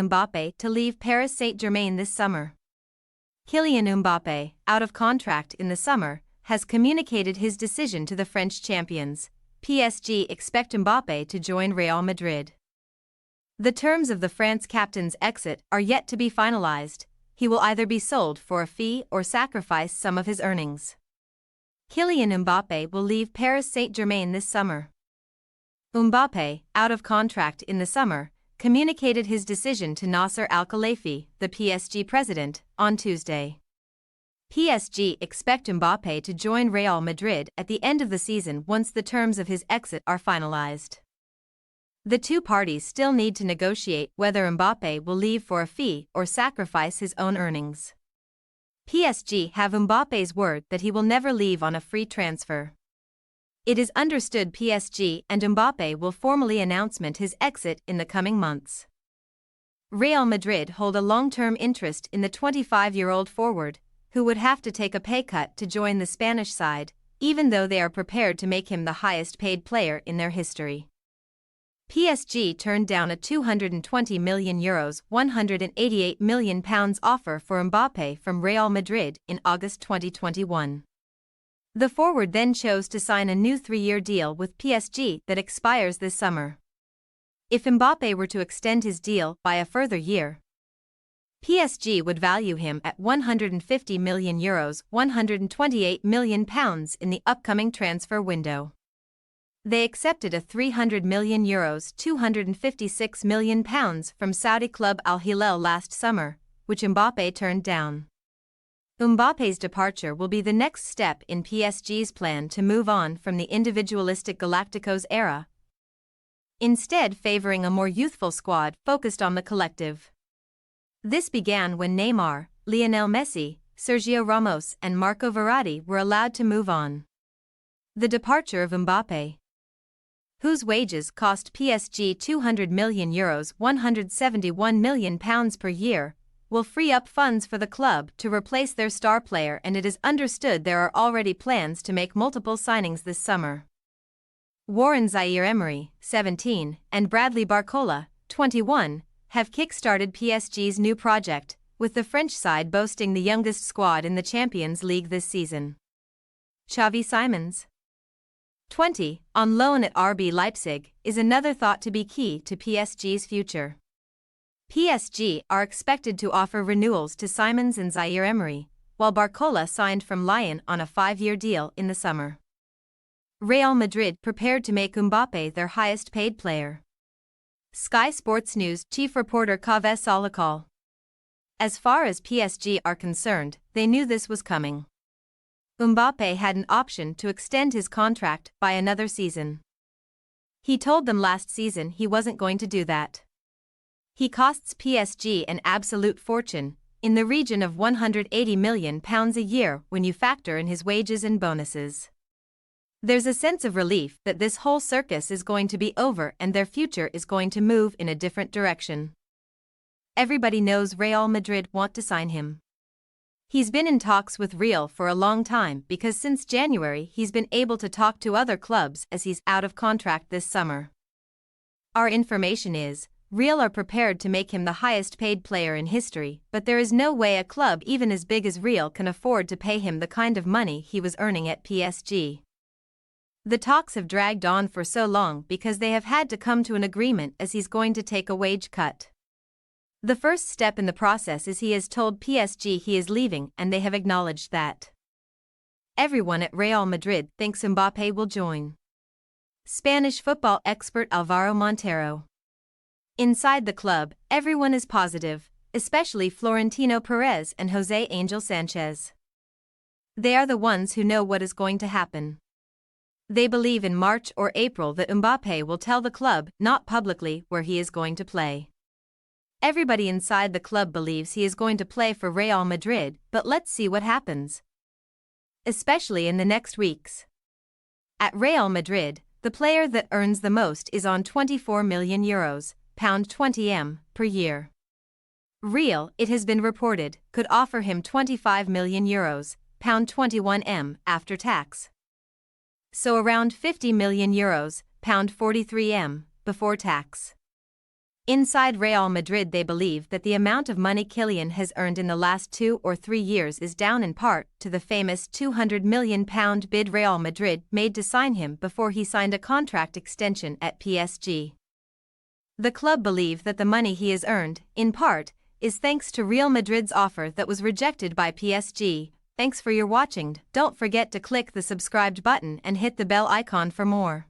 Mbappe to leave Paris Saint-Germain this summer. Kylian Mbappe, out of contract in the summer, has communicated his decision to the French champions. PSG expect Mbappe to join Real Madrid. The terms of the France captain's exit are yet to be finalized. He will either be sold for a fee or sacrifice some of his earnings. Kylian Mbappe will leave Paris Saint-Germain this summer. Mbappe, out of contract in the summer, communicated his decision to Nasser Al-Khelaifi, the PSG president, on Tuesday. PSG expect Mbappe to join Real Madrid at the end of the season once the terms of his exit are finalized. The two parties still need to negotiate whether Mbappe will leave for a fee or sacrifice his own earnings. PSG have Mbappe's word that he will never leave on a free transfer. It is understood PSG and Mbappe will formally announce his exit in the coming months. Real Madrid hold a long-term interest in the 25-year-old forward, who would have to take a pay cut to join the Spanish side, even though they are prepared to make him the highest-paid player in their history. PSG turned down a €220 million £188 million offer for Mbappe from Real Madrid in August 2021. The forward then chose to sign a new 3-year deal with PSG that expires this summer. If Mbappe were to extend his deal by a further year, PSG would value him at €150 million £128 million in the upcoming transfer window. They accepted a €300 million £256 million from Saudi club Al Hilal last summer, which Mbappe turned down. Mbappe's departure will be the next step in PSG's plan to move on from the individualistic Galacticos era, instead favoring a more youthful squad focused on the collective. This began when Neymar, Lionel Messi, Sergio Ramos and Marco Verratti were allowed to move on. The departure of Mbappe, whose wages cost PSG €200 million £171 million per year, will free up funds for the club to replace their star player, and it is understood there are already plans to make multiple signings this summer. Warren Zaïre-Emery, 17, and Bradley Barcola, 21, have kick-started PSG's new project, with the French side boasting the youngest squad in the Champions League this season. Xavi Simons, 20, on loan at RB Leipzig, is another thought to be key to PSG's future. PSG are expected to offer renewals to Simons and Zaïre-Emery, while Barcola signed from Lyon on a 5-year deal in the summer. Real Madrid prepared to make Mbappe their highest-paid player. Sky Sports News chief reporter Kaveh Salakal. As far as PSG are concerned, they knew this was coming. Mbappe had an option to extend his contract by another season. He told them last season he wasn't going to do that. He costs PSG an absolute fortune, in the region of £180 million a year when you factor in his wages and bonuses. There's a sense of relief that this whole circus is going to be over and their future is going to move in a different direction. Everybody knows Real Madrid want to sign him. He's been in talks with Real for a long time because since January he's been able to talk to other clubs as he's out of contract this summer. Our information is, Real are prepared to make him the highest-paid player in history, but there is no way a club even as big as Real can afford to pay him the kind of money he was earning at PSG. The talks have dragged on for so long because they have had to come to an agreement as he's going to take a wage cut. The first step in the process is he has told PSG he is leaving and they have acknowledged that. Everyone at Real Madrid thinks Mbappe will join. Spanish football expert Alvaro Montero. Inside the club, everyone is positive, especially Florentino Perez and José Angel Sanchez. They are the ones who know what is going to happen. They believe in March or April that Mbappe will tell the club, not publicly, where he is going to play. Everybody inside the club believes he is going to play for Real Madrid, but let's see what happens. Especially in the next weeks. At Real Madrid, the player that earns the most is on €24 million, £20m, per year. Real, it has been reported, could offer him €25 million, £21m, after tax. So around €50 million, £43m, before tax. Inside Real Madrid, they believe that the amount of money Kylian has earned in the last 2 or 3 years is down in part to the famous £200 million bid Real Madrid made to sign him before he signed a contract extension at PSG. The club believe that the money he has earned, in part, is thanks to Real Madrid's offer that was rejected by PSG. Thanks for your watching. Don't forget to click the subscribed button and hit the bell icon for more.